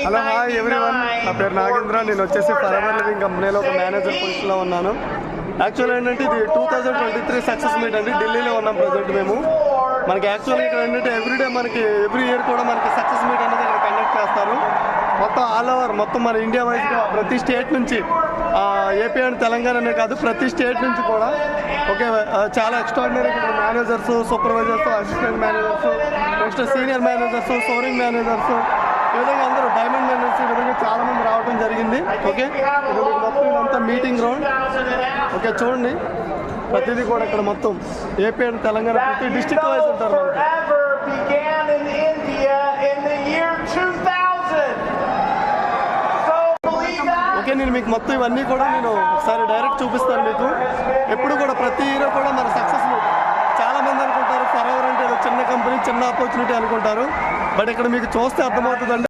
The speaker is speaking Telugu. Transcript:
హలో హాయ్ ఎవ్రీవన్, నా పేరు నాగేంద్ర. నేను వచ్చేసి ఫరెవర్ లివింగ్ కంపెనీలో ఒక మేనేజర్ పొజిషన్లో ఉన్నాను. యాక్చువల్ ఏంటంటే ఇది 2023 సక్సెస్ మీట్ అండి. ఢిల్లీలో ఉన్నాం ప్రజెంట్ మేము. మనకి యాక్చువల్గా ఇక్కడ ఏంటంటే ఎవ్రీడే మనకి ఎవ్రీ ఇయర్ కూడా మనకి సక్సెస్ మీట్ అనేది ఇక్కడ కండక్ట్ చేస్తారు. మొత్తం ఆల్ ఓవర్ మొత్తం మన ఇండియా వైజ్గా ప్రతి స్టేట్ నుంచి, ఏపీ అండ్ తెలంగాణనే కాదు ప్రతి స్టేట్ నుంచి కూడా ఓకే చాలా extraordinary managers, supervisors, assistant managers, next senior managers, soaring managers, ఈ విధంగా అందరూ డైమండ్ మేనేజర్స్ ఈ విధంగా చాలా మంది రావడం జరిగింది. ఓకే ఇది మొత్తం ఇదంతా మీటింగ్ గ్రౌండ్. ఓకే చూడండి, ప్రతిదీ కూడా ఇక్కడ మొత్తం ఏపీ అండ్ తెలంగాణ ప్రతి డిస్ట్రిక్ట్ వైజ్ ఉంటారు. ఓకే నేను మీకు మొత్తం ఇవన్నీ కూడా నేను ఒకసారి డైరెక్ట్ చూపిస్తాను మీకు. ఎప్పుడు కూడా ప్రతి ఇయర్ కూడా మన సక్సెస్ చాలా మంది అనుకుంటారు ఫరెవర్ అంటే చిన్న కంపెనీ, చిన్న ఆపర్చునిటీ అనుకుంటారు. బట్ ఇక్కడ మీకు చూస్తే అర్థమవుతుందండి.